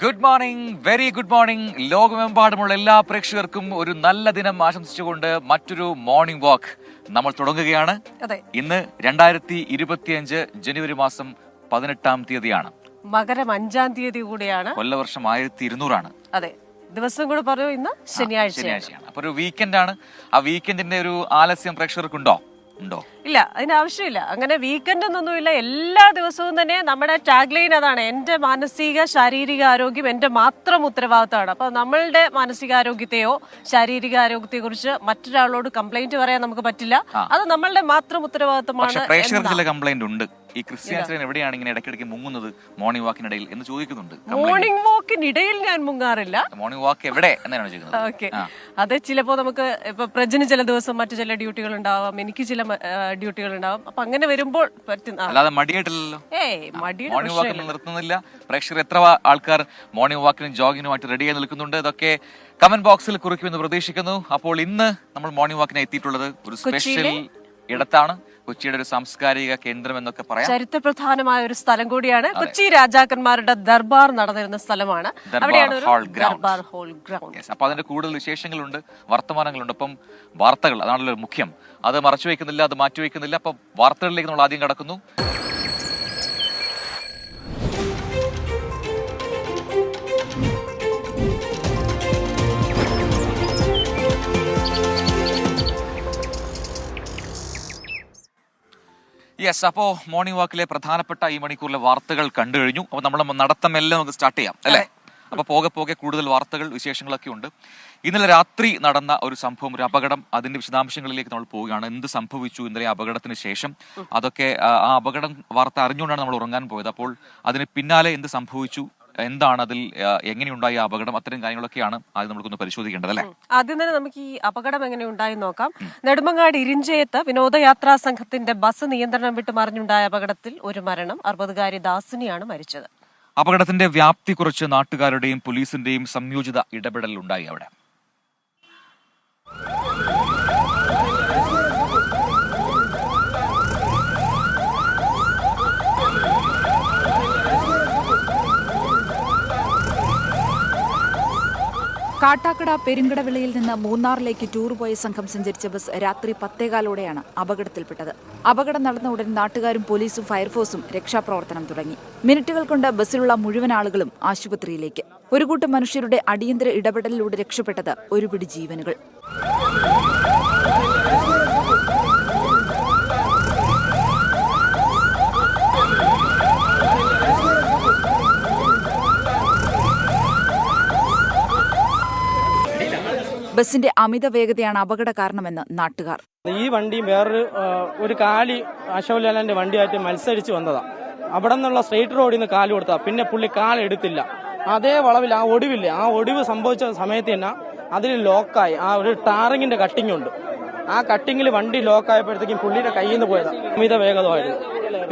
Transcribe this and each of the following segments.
Good morning, very good morning. ലോകമെമ്പാടുമുള്ള എല്ലാ പ്രേക്ഷകർക്കും ഒരു നല്ല ദിനം ആശംസിച്ചുകൊണ്ട് മറ്റൊരു മോർണിംഗ് വാക്ക് നമ്മൾ തുടങ്ങുകയാണ്. ഇന്ന് 2025 ജനുവരി മാസം 18 തീയതിയാണ്. മകരം 5 തീയതി കൂടിയാണ്. കൊല്ലവർഷം 1200 അതെ, ദിവസം കൂടെ പറയൂ, ഇന്ന് ശനിയാഴ്ചയാണ്. അപ്പൊ ഒരു വീക്കെൻഡ് ആണ്. ആ വീക്കെൻഡിന്റെ ഒരു ആലസ്യം പ്രേക്ഷകർക്കുണ്ടോ? ഉണ്ടോ? ഇല്ല, അതിന് ആവശ്യമില്ല. അങ്ങനെ വീക്കെൻഡ് ഒന്നൊന്നുമില്ല. എല്ലാ ദിവസവും തന്നെ നമ്മുടെ ടാഗ് ലൈൻ അതാണ്, എന്റെ മാനസിക ശാരീരിക ആരോഗ്യം എന്റെ മാത്രം ഉത്തരവാദിത്തമാണ്. അപ്പൊ നമ്മളുടെ മാനസികാരോഗ്യത്തെയോ ശാരീരിക ആരോഗ്യത്തെ കുറിച്ച് മറ്റൊരാളോട് കംപ്ലൈന്റ് പറയാൻ നമുക്ക് പറ്റില്ല. അത് നമ്മളുടെ മാത്രം ഉത്തരവാദിത്തമാണ്. പ്രേക്ഷകർക്ക് ചില കംപ്ലൈന്റ് ഉണ്ട്. ഈ ക്രിസ്ത്യാനികൾ എവിടെയാണ് ഇങ്ങനെ ഇടയ്ക്കിടയ്ക്ക് മുങ്ങുന്നത് മോർണിംഗ് വാക്കിനിടയിൽ എന്ന് ചോദിക്കുന്നുണ്ട്. മോർണിംഗ് വാക്കിനിടയിൽ ഞാൻ മുങ്ങാറില്ല. മോർണിംഗ് വാക്ക് എവിടെ എന്നാണ് ചോദിക്കുന്നത്. ഓക്കെ, അത് ചിലപ്പോ നമുക്ക് ഇപ്പൊ പ്രജിന് ചില ദിവസം മറ്റു ചില ഡ്യൂട്ടികൾ ഉണ്ടാവാം, എനിക്ക് ചില ഡ്യൂട്ടികൾ ഉണ്ടാവും. അപ്പൊ അങ്ങനെ വരുമ്പോൾ പറ്റുന്ന, അല്ലാതെ മടിയായിട്ടില്ലല്ലോ. മോർണിംഗ് വാക്കിൽ നിർത്തുന്നില്ല. പ്രേക്ഷകർ എത്ര ആൾക്കാർ മോർണിംഗ് വാക്കിനും ജോഗിനുമായിട്ട് റെഡിയായി നിൽക്കുന്നുണ്ട്, ഇതൊക്കെ കമന്റ് ബോക്സിൽ കുറിക്കുമെന്ന് പ്രതീക്ഷിക്കുന്നു. അപ്പോൾ ഇന്ന് നമ്മൾ മോർണിംഗ് വാക്കിനെ എത്തിയിട്ടുള്ളത് ഒരു സ്പെഷ്യൽ ഇടത്താണ്. കൊച്ചിയുടെ ഒരു സാംസ്കാരിക കേന്ദ്രം എന്നൊക്കെ പറയാം. ചരിത്രപ്രധാനമായ ഒരു സ്ഥലം കൂടിയാണ്. കൊച്ചി രാജാക്കന്മാരുടെ ദർബാർ നടന്നിരുന്ന സ്ഥലമാണ്. Durbar Hall Ground. അപ്പൊ അതിന്റെ കൂടുതൽ വിശേഷങ്ങളുണ്ട്, വർത്തമാനങ്ങളുണ്ട്. അപ്പം വാർത്തകൾ, അതാണല്ലോ മുഖ്യം. അത് മറച്ചു വെക്കുന്നില്ല, അത് മാറ്റിവെക്കുന്നില്ല. അപ്പൊ വാർത്തകളിലേക്ക് നമ്മൾ ആദ്യം കടക്കുന്നു. യെസ്, അപ്പോൾ മോർണിംഗ് വാക്കിലെ പ്രധാനപ്പെട്ട ഈ മണിക്കൂറിലെ വാർത്തകൾ കണ്ടു കഴിഞ്ഞു. അപ്പോൾ നമ്മൾ നടത്തമെല്ലാം നമുക്ക് സ്റ്റാർട്ട് ചെയ്യാം അല്ലേ? അപ്പോൾ പോകെ പോകെ കൂടുതൽ വാർത്തകൾ, വിശേഷങ്ങളൊക്കെ ഉണ്ട്. ഇന്നലെ രാത്രി നടന്ന ഒരു സംഭവം, ഒരു അപകടം, അതിന്റെ വിശദാംശങ്ങളിലേക്ക് നമ്മൾ പോവുകയാണ്. എന്ത് സംഭവിച്ചു ഇന്നലെ അപകടത്തിന് ശേഷം, അതൊക്കെ ആ അപകടം വാർത്ത അറിഞ്ഞുകൊണ്ടാണ് നമ്മൾ ഉറങ്ങാൻ പോയത്. അപ്പോൾ അതിന് പിന്നാലെ എന്ത് സംഭവിച്ചു, എന്താണ് അതിൽ, എങ്ങനെയുണ്ടായ അപകടം, അത്തരം കാര്യങ്ങളൊക്കെയാണ് ആദ്യം നമുക്കൊന്ന് പരിശോധിക്കേണ്ടത് അല്ലേ? ആദ്യം തന്നെ നമുക്ക് ഈ അപകടം എങ്ങനെ ഉണ്ടായി നോക്കാം. നെടുമങ്ങാട് ഇരിഞ്ചയത്ത് വിനോദയാത്രാ സംഘത്തിന്റെ ബസ് നിയന്ത്രണം വിട്ട് മറിഞ്ഞുണ്ടായ അപകടത്തിൽ ഒരു മരണം. 60കാരി ദാസിനിയാണ് മരിച്ചത്. അപകടത്തിന്റെ വ്യാപ്തി കുറിച്ച് നാട്ടുകാരുടെയും പോലീസിന്റെയും സംയോജിത ഇടപെടൽ ഉണ്ടായി അവിടെ. കാട്ടാക്കട പെരുങ്കടവിളയിൽ നിന്ന് മൂന്നാറിലേക്ക് ടൂർ പോയ സംഘം സഞ്ചരിച്ച ബസ് രാത്രി 10:15 അപകടത്തിൽപ്പെട്ടത്. അപകടം നടന്ന ഉടൻ നാട്ടുകാരും പോലീസും ഫയർഫോഴ്സും രക്ഷാപ്രവർത്തനം തുടങ്ങി. മിനിറ്റുകൾ കൊണ്ട് ബസ്സിലുള്ള മുഴുവൻ ആളുകളും ആശുപത്രിയിലേക്ക്. ഒരു കൂട്ടം മനുഷ്യരുടെ അടിയന്തര ഇടപെടലിലൂടെ രക്ഷപ്പെട്ടത് ഒരു പിടി ജീവനുകൾ. ബസിന്റെ അമിത വേഗതയാണ് അപകട കാരണമെന്ന് നാട്ടുകാർ. ഈ വണ്ടി വേറൊരു കാലി അശോക് ലാലാന്റെ വണ്ടിയായിട്ട് മത്സരിച്ച് വന്നതാണ്. അവിടെ നിന്നുള്ള സ്ട്രെയിറ്റ് റോഡിൽ നിന്ന് കാല് കൊടുത്താ, പിന്നെ പുള്ളി കാലെടുത്തില്ല. അതേ വളവിൽ ആ ഒടിവില്ലേ, ആ ഒടിവ് സംഭവിച്ച സമയത്ത് തന്നെ അതിൽ ലോക്കായി. ആ ഒരു ടാറിങ്ങിന്റെ കട്ടിങ് ഉണ്ട്, ആ കട്ടിങ്ങിൽ വണ്ടി ലോക്കായപ്പോഴത്തേക്കും പുള്ളിയുടെ കയ്യിൽ നിന്ന് പോയതാണ്. അമിത വേഗതമായിരുന്നു.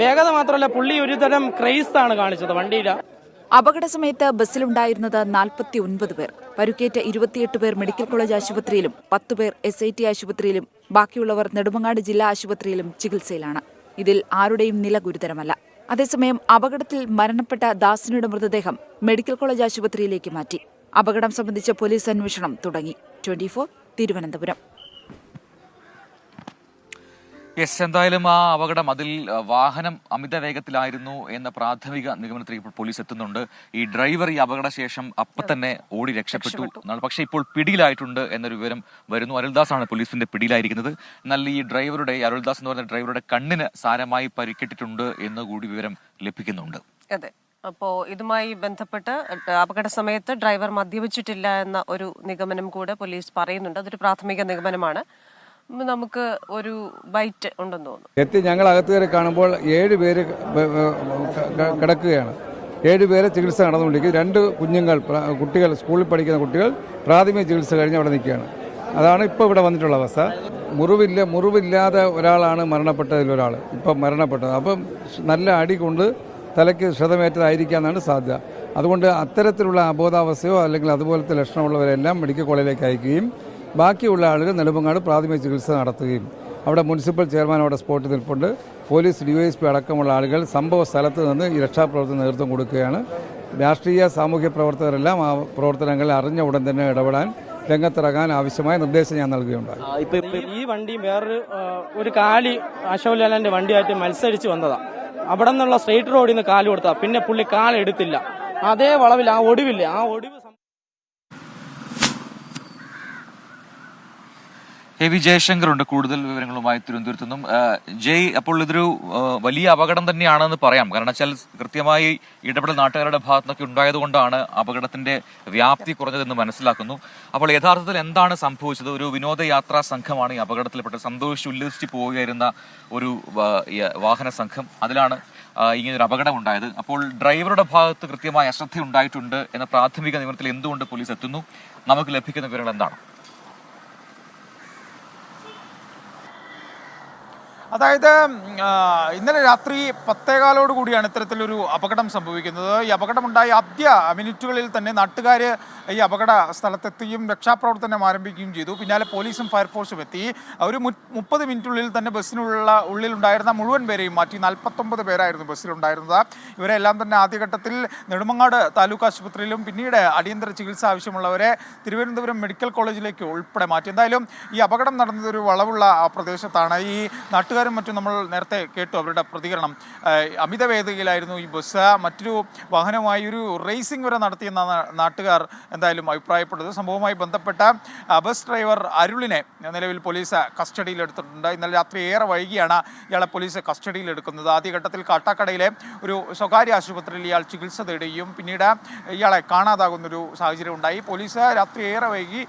വേഗത മാത്രമല്ല, പുള്ളി ഒരു തരം ക്രൈസ് ആണ് കാണിച്ചത് വണ്ടിയില. അപകട സമയത്ത് ബസ്സിലുണ്ടായിരുന്നത് 49 പേർ. പരുക്കേറ്റ 28 പേർ മെഡിക്കൽ കോളേജ് ആശുപത്രിയിലും 10 പേർ SIT ആശുപത്രിയിലും ബാക്കിയുള്ളവർ നെടുമങ്ങാട് ജില്ലാ ആശുപത്രിയിലും ചികിത്സയിലാണ്. ഇതിൽ ആരുടെയും നില ഗുരുതരമല്ല. അതേസമയം അപകടത്തിൽ മരണപ്പെട്ട ദാസിനിയുടെ മൃതദേഹം മെഡിക്കൽ കോളേജ് ആശുപത്രിയിലേക്ക് മാറ്റി. അപകടം സംബന്ധിച്ച പോലീസ് അന്വേഷണം തുടങ്ങി. 24 തിരുവനന്തപുരം. യെസ്, എന്തായാലും ആ അപകടം, അതിൽ വാഹനം അമിത വേഗത്തിലായിരുന്നു എന്ന പ്രാഥമിക നിഗമനത്തിലേക്ക് ഇപ്പോൾ പോലീസ് എത്തുന്നുണ്ട്. ഈ ഡ്രൈവർ ഈ അപകടശേഷം അപ്പം തന്നെ ഓടി രക്ഷപ്പെട്ടു. പക്ഷേ ഇപ്പോൾ പിടിയിലായിട്ടുണ്ട് എന്നൊരു വിവരം വരുന്നു. അരുൾദാസ് ആണ് പോലീസിന്റെ പിടിയിലായിരിക്കുന്നത്. എന്നാൽ ഈ ഡ്രൈവറുടെ, അരുൾദാസ് എന്ന് പറയുന്ന ഡ്രൈവറുടെ കണ്ണിന് സാരമായി പരിക്കേറ്റിട്ടുണ്ട് എന്ന് കൂടി വിവരം ലഭിക്കുന്നുണ്ട്. അതെ, അപ്പോ ഇതുമായി ബന്ധപ്പെട്ട് അപകട സമയത്ത് ഡ്രൈവർ മദ്യപിച്ചിട്ടില്ല എന്ന ഒരു നിഗമനം കൂടെ പോലീസ് പറയുന്നുണ്ട്. അതൊരു പ്രാഥമിക നിഗമനമാണ്. നമുക്ക് ഒരു ബൈറ്റ് ഉണ്ടെന്ന് തോന്നുന്നു. ഞങ്ങൾ അകത്ത് കയറി കാണുമ്പോൾ 7 പേര് കിടക്കുകയാണ്. 7 പേരെ ചികിത്സ നടന്നുകൊണ്ടിരിക്കുന്നത്. 2 കുട്ടികൾ, സ്കൂളിൽ പഠിക്കുന്ന കുട്ടികൾ പ്രാഥമിക ചികിത്സ കഴിഞ്ഞ് അവിടെ നിൽക്കുകയാണ്. അതാണ് ഇപ്പോൾ ഇവിടെ വന്നിട്ടുള്ള അവസ്ഥ. മുറിവില്ലാതെ ഒരാളാണ് മരണപ്പെട്ടതിലൊരാൾ ഇപ്പം മരണപ്പെട്ടത്. അപ്പം നല്ല അടി കൊണ്ട് തലയ്ക്ക് ക്ഷതമേറ്റതായിരിക്കാമെന്നാണ് സാധ്യത. അതുകൊണ്ട് അത്തരത്തിലുള്ള അബോധാവസ്ഥയോ അല്ലെങ്കിൽ അതുപോലത്തെ ലക്ഷണമുള്ളവരെല്ലാം മെഡിക്കൽ കോളേജിലേക്ക് അയക്കുകയും ബാക്കിയുള്ള ആളുകൾ നെടുമങ്ങാട് പ്രാഥമിക ചികിത്സ നടത്തുകയും അവിടെ മുനിസിപ്പൽ ചെയർമാൻ അവിടെ സ്പോട്ടിൽ നിൽപ്പുണ്ട്, പോലീസ് ഡിവൈഎസ്പി അടക്കമുള്ള ആളുകൾ സംഭവ സ്ഥലത്ത് നിന്ന് ഈ രക്ഷാപ്രവർത്തന നേതൃത്വം കൊടുക്കുകയാണ്. രാഷ്ട്രീയ സാമൂഹ്യ പ്രവർത്തകരെല്ലാം ആ പ്രവർത്തനങ്ങൾ അറിഞ്ഞ ഉടൻ തന്നെ ഇടപെടാൻ രംഗത്തിറങ്ങാൻ ആവശ്യമായ നിർദ്ദേശം ഞാൻ നൽകുകയുണ്ടായി. ഈ വണ്ടി ഒരു കാലി അശോക് ലാലാന്റെ വണ്ടിയായിട്ട് മത്സരിച്ച് വന്നതാണ്. അവിടെ നിന്നുള്ള സ്ട്രെയിറ്റ് റോഡിൽ നിന്ന് കാല് കൊടുത്താ പിന്നെ പുള്ളി കാലെടുത്തില്ല. അതേ വളവിൽ ആ ഒടിവില്ലേ, ആ ഒടിവ് വി ജയശങ്കർ ഉണ്ട് കൂടുതൽ വിവരങ്ങളുമായി തിരുവനന്തപുരത്തു നിന്നും. ജയ്, അപ്പോൾ ഇതൊരു വലിയ അപകടം തന്നെയാണെന്ന് പറയാം. കാരണം വെച്ചാൽ കൃത്യമായി ഇടപെടൽ നാട്ടുകാരുടെ ഭാഗത്തുനിന്നൊക്കെ ഉണ്ടായതുകൊണ്ടാണ് അപകടത്തിന്റെ വ്യാപ്തി കുറഞ്ഞതെന്ന് മനസ്സിലാക്കുന്നു. അപ്പോൾ യഥാർത്ഥത്തിൽ എന്താണ് സംഭവിച്ചത്? ഒരു വിനോദയാത്രാ സംഘമാണ് ഈ അപകടത്തിൽപ്പെട്ടത്. സന്തോഷിച്ച് ഉല്ലസിച്ച് പോവുകയായിരുന്ന ഒരു വാഹന സംഘം, അതിലാണ് ഇങ്ങനൊരു അപകടം ഉണ്ടായത്. അപ്പോൾ ഡ്രൈവറുടെ ഭാഗത്ത് കൃത്യമായ അശ്രദ്ധ ഉണ്ടായിട്ടുണ്ട് എന്ന പ്രാഥമിക നിഗമനത്തിൽ എന്തുകൊണ്ട് പോലീസ് എത്തുന്നു? നമുക്ക് ലഭിക്കുന്ന വിവരങ്ങൾ എന്താണ്? അതായത് ഇന്നലെ രാത്രി 10:15 കൂടിയാണ് ഇത്തരത്തിലൊരു അപകടം സംഭവിക്കുന്നത്. ഈ അപകടമുണ്ടായ ആദ്യ മിനിറ്റുകളിൽ തന്നെ നാട്ടുകാർ ഈ അപകട സ്ഥലത്തെത്തുകയും രക്ഷാപ്രവർത്തനം ആരംഭിക്കുകയും ചെയ്തു. പിന്നാലെ പോലീസും ഫയർഫോഴ്സും എത്തി. ഒരു 30 മിനിറ്റുള്ളിൽ തന്നെ ഉള്ളിലുണ്ടായിരുന്ന മുഴുവൻ പേരെയും മാറ്റി. 49 പേരായിരുന്നു ബസ്സിലുണ്ടായിരുന്നത്. ഇവരെല്ലാം തന്നെ ആദ്യഘട്ടത്തിൽ നെടുമങ്ങാട് താലൂക്ക് ആശുപത്രിയിലും പിന്നീട് അടിയന്തര ചികിത്സ ആവശ്യമുള്ളവരെ തിരുവനന്തപുരം മെഡിക്കൽ കോളേജിലേക്ക് ഉൾപ്പെടെ മാറ്റി. എന്തായാലും ഈ അപകടം നടന്നത് ഒരു വളവുള്ള പ്രദേശത്താണ്. ഈ നാട്ടുകാരും മറ്റും നമ്മൾ നേരത്തെ കേട്ടു അവരുടെ പ്രതികരണം. അമിത വേഗതയിലായിരുന്നു ഈ ബസ്. മറ്റൊരു വാഹനവുമായി ഒരു റേസിംഗ് വരെ നടത്തിയെന്നാണ് നാട്ടുകാർ എന്തായാലും അഭിപ്രായപ്പെട്ടത്. സംഭവവുമായി ബന്ധപ്പെട്ട ബസ് ഡ്രൈവർ അരുളിനെ നിലവിൽ പോലീസ് കസ്റ്റഡിയിലെടുത്തിട്ടുണ്ട്. ഇന്നലെ രാത്രി ഏറെ വൈകിയാണ് ഇയാളെ പോലീസ് കസ്റ്റഡിയിലെടുക്കുന്നത്. ആദ്യഘട്ടത്തിൽ കാട്ടാക്കടയിലെ ഒരു സ്വകാര്യ ആശുപത്രിയിൽ ഇയാൾ ചികിത്സ തേടുകയും പിന്നീട് ഇയാളെ കാണാതാകുന്നൊരു സാഹചര്യം ഉണ്ടായി. പോലീസ് രാത്രി ഏറെ വൈകി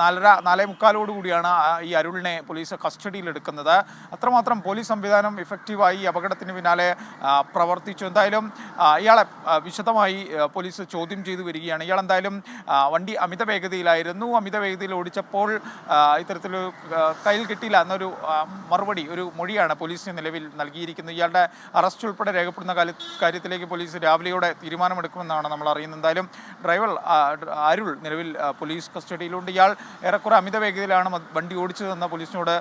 4:45 കൂടിയാണ് ഈ അരുളിനെ പോലീസ് കസ്റ്റഡിയിലെടുക്കുന്നത്. അത്രമാത്രം പോലീസ് സംവിധാനം ഇഫക്റ്റീവായി ഈ അപകടത്തിന് പിന്നാലെ പ്രവർത്തിച്ചു. എന്തായാലും ഇയാളെ വിശദമായി പോലീസ് ചോദ്യം ചെയ്തു വരികയാണ്. ഇയാൾ എന്തായാലും വണ്ടി അമിത വേഗതയിലായിരുന്നു. അമിത വേഗതയിൽ ഓടിച്ചപ്പോൾ ഇത്തരത്തിൽ കയ്യിൽ കിട്ടിയില്ല എന്നൊരു മറുപടി, ഒരു മൊഴിയാണ് പോലീസിന് നിലവിൽ നൽകിയിരിക്കുന്നത്. ഇയാളുടെ അറസ്റ്റ് ഉൾപ്പെടെ രേഖപ്പെടുന്ന കാര്യത്തിലേക്ക് പോലീസ് രാവിലെയോടെ തീരുമാനമെടുക്കുമെന്നാണ് നമ്മൾ അറിയുന്നത്. എന്തായാലും ഡ്രൈവർ അരുൾ നിലവിൽ പോലീസ് കസ്റ്റഡിയിലുണ്ട്. ഇയാൾ ഏറെക്കുറെ അമിത വേഗതയിലാണ് വണ്ടി ഓടിച്ചതെന്ന് പോലീസിനോട്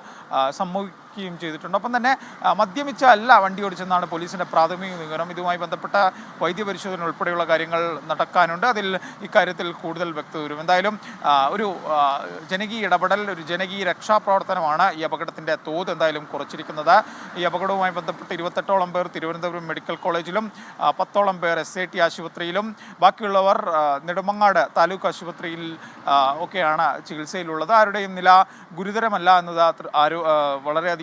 സമ്മതിക്കുകയും ചെയ്തിട്ടുണ്ട്. ഒപ്പം തന്നെ മദ്യപിച്ച അല്ല വണ്ടി ഓടിച്ചെന്നാണ് പോലീസിന്റെ പ്രാഥമിക നിഗമനം. ഇതുമായി ബന്ധപ്പെട്ട വൈദ്യപരിശോധന ഉൾപ്പെടെയുള്ള കാര്യങ്ങൾ നടക്കാനുണ്ട്. അതിൽ ഇക്കാര്യത്തിൽ കൂടുതൽ വ്യക്തത വരും. എന്തായാലും ഒരു ജനകീയ ഇടപെടൽ, ഒരു ജനകീയ രക്ഷാപ്രവർത്തനമാണ് ഈ അപകടത്തിന്റെ തോത് എന്തായാലും കുറച്ചിരിക്കുന്നത്. ഈ അപകടവുമായി ബന്ധപ്പെട്ട് 28ഓളം പേർ തിരുവനന്തപുരം മെഡിക്കൽ കോളേജിലും 10ഓളം പേർ SIT ആശുപത്രിയിലും ബാക്കിയുള്ളവർ നെടുമങ്ങാട് താലൂക്ക് ആശുപത്രിയിൽ ഒക്കെയാണ് ചികിത്സയിലുള്ളത്. ആരുടെയും നില ഗുരുതരമല്ല എന്നത് വളരെയധികം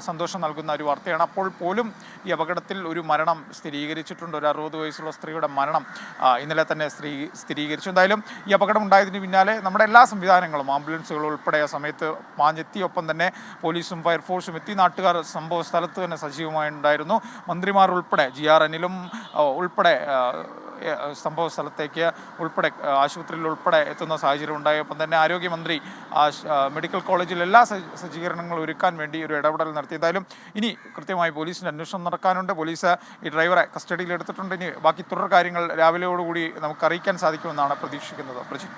സന്തോഷം നൽകുന്ന ഒരു വാർത്തയാണ്. അപ്പോൾ പോലും ഈ അപകടത്തിൽ ഒരു മരണം സ്ഥിരീകരിച്ചിട്ടുണ്ട്. ഒരു 60 വയസ്സുള്ള സ്ത്രീയുടെ മരണം ഇന്നലെ തന്നെ സ്ഥിരീകരിച്ചു. എന്തായാലും ഈ അപകടം ഉണ്ടായതിന് പിന്നാലെ നമ്മുടെ എല്ലാ സംവിധാനങ്ങളും, ആംബുലൻസുകൾ ഉൾപ്പെടെ ആ സമയത്ത് പാഞ്ഞെത്തി. ഒപ്പം തന്നെ പോലീസും ഫയർഫോഴ്സും എത്തി. നാട്ടുകാർ സംഭവ സ്ഥലത്ത് തന്നെ സജീവമായി ഉണ്ടായിരുന്നു. മന്ത്രിമാർ ഉൾപ്പെടെ GR അനിലും ഉൾപ്പെടെ സംഭവ സ്ഥലത്തേക്ക് ഉൾപ്പെടെ ആശുപത്രിയിൽ ഉൾപ്പെടെ എത്തുന്ന സാഹചര്യം ഉണ്ടായി. ഒപ്പം തന്നെ ആരോഗ്യമന്ത്രി മെഡിക്കൽ കോളേജിൽ എല്ലാ സജ്ജീകരണങ്ങളും ഒരുക്കാൻ വേണ്ടി ഒരു ഇടപെടൽ നടത്തി. എന്തായാലും ഇനി കൃത്യമായി പോലീസിൻ്റെ അന്വേഷണം നടക്കാനുണ്ട്. പോലീസ് ഈ ഡ്രൈവറെ കസ്റ്റഡിയിലെടുത്തിട്ടുണ്ട്. ഇനി ബാക്കി തുടർ കാര്യങ്ങൾ രാവിലെയോടുകൂടി നമുക്ക് അറിയിക്കാൻ സാധിക്കുമെന്നാണ് പ്രതീക്ഷിക്കുന്നത്. പ്രജിൻ.